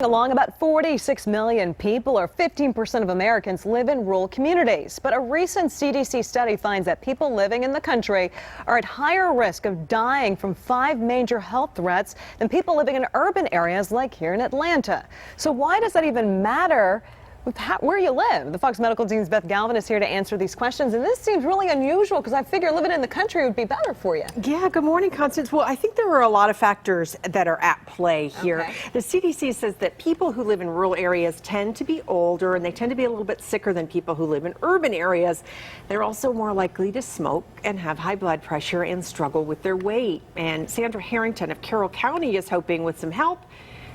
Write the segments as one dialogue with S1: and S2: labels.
S1: Along, about 46 million people, or 15% of Americans, live in rural communities. But a recent CDC study finds that people living in the country are at higher risk of dying from 5 major health threats than people living in urban areas like here in Atlanta. So why does that even matter with where you live? The Fox Medical Team's Beth Galvin is here to answer these questions, and this seems really unusual because I figure living in the country would be better for you.
S2: Yeah, good morning, Constance. Well, I think there are a lot of factors that are at play here.
S1: Okay.
S2: The CDC says that people who live in rural areas tend to be older and they tend to be a little bit sicker than people who live in urban areas. They're also more likely to smoke and have high blood pressure and struggle with their weight. And Sandra Harrington of Carroll County is hoping with some help,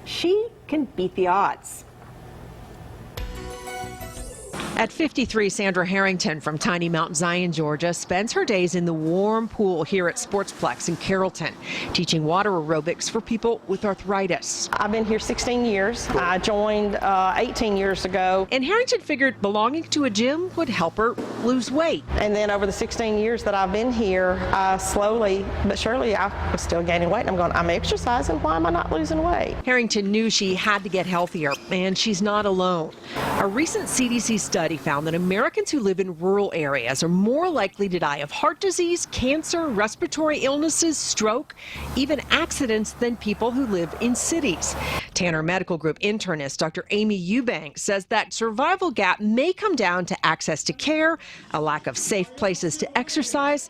S2: she can beat the odds. At 53, Sandra Harrington from tiny Mount Zion, Georgia, spends her days in the warm pool here at Sportsplex in Carrollton, teaching water aerobics for people with arthritis.
S3: I've been here 16 years. I joined 18 years ago.
S2: And Harrington figured belonging to a gym would help her lose weight.
S3: And then over the 16 years that I've been here, slowly but surely I was still gaining weight. And I'm exercising. Why am I not losing weight?
S2: Harrington knew she had to get healthier, and she's not alone. A recent CDC study found that Americans who live in rural areas are more likely to die of heart disease, cancer, respiratory illnesses, stroke, even accidents than people who live in cities. Tanner Medical Group internist Dr. Amy Eubanks says that survival gap may come down to access to care, a lack of safe places to exercise,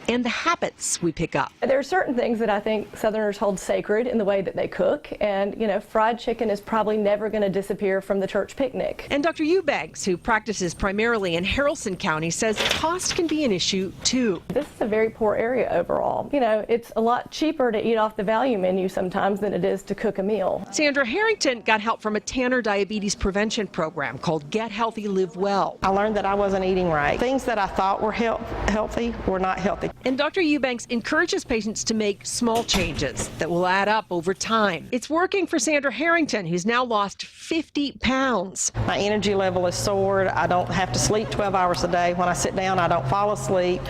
S2: and the habits we pick up.
S4: There are certain things that I think Southerners hold sacred in the way that they cook, and fried chicken is probably never going to disappear from the church picnic.
S2: And Dr. Eubanks, who practices primarily in Carrollton County, says cost can be an issue too.
S4: This is a very poor area overall. It's a lot cheaper to eat off the value menu sometimes than it is to cook a meal.
S2: Sandra Harrington got help from a Tanner diabetes prevention program called Get Healthy, Live Well.
S3: I learned that I wasn't eating right. Things that I thought were healthy were not healthy.
S2: And Dr. Eubanks encourages patients to make small changes that will add up over time. It's working for Sandra Harrington, who's now lost 50 pounds.
S3: My energy level is soared. I don't have to sleep 12 hours a day. When I sit down, I don't fall asleep.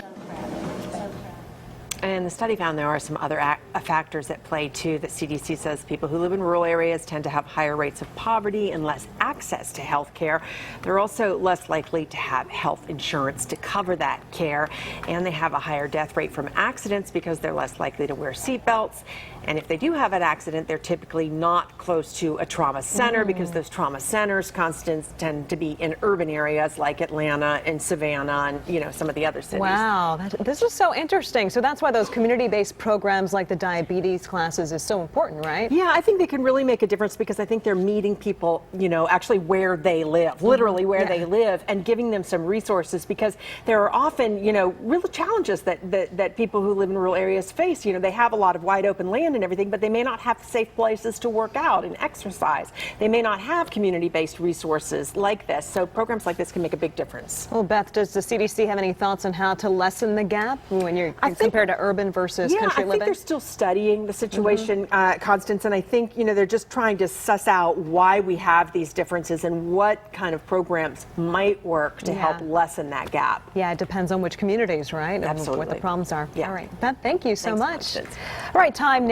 S2: And the study found there are some other factors at play, too, that CDC says people who live in rural areas tend to have higher rates of poverty and less access to health care. They're also less likely to have health insurance to cover that care. And they have a higher death rate from accidents because they're less likely to wear seatbelts. And if they do have an accident, they're typically not close to a trauma center because those trauma centers, Constance, tend to be in urban areas like Atlanta and Savannah and, some of the other cities.
S1: Wow, this is so interesting. So that's why those community-based programs like the diabetes classes is so important, right?
S2: Yeah, I think they can really make a difference because I think they're meeting people, actually where they live, literally where they live, and giving them some resources because there are often, real challenges that people who live in rural areas face. They have a lot of wide open land and everything, but they may not have safe places to work out and exercise. They may not have community-based resources like this. So programs like this can make a big difference.
S1: Well, Beth, does the CDC have any thoughts on how to lessen the gap when you're compared to urban versus country living?
S2: I think they're still studying the situation, Constance, and I think, they're just trying to suss out why we have these differences and what kind of programs might work to help lessen that gap.
S1: Yeah, it depends on which communities, right?
S2: Absolutely.
S1: And what the problems are.
S2: Yeah.
S1: All right, Beth, thank you so much.
S2: Constance.
S1: All right, time now.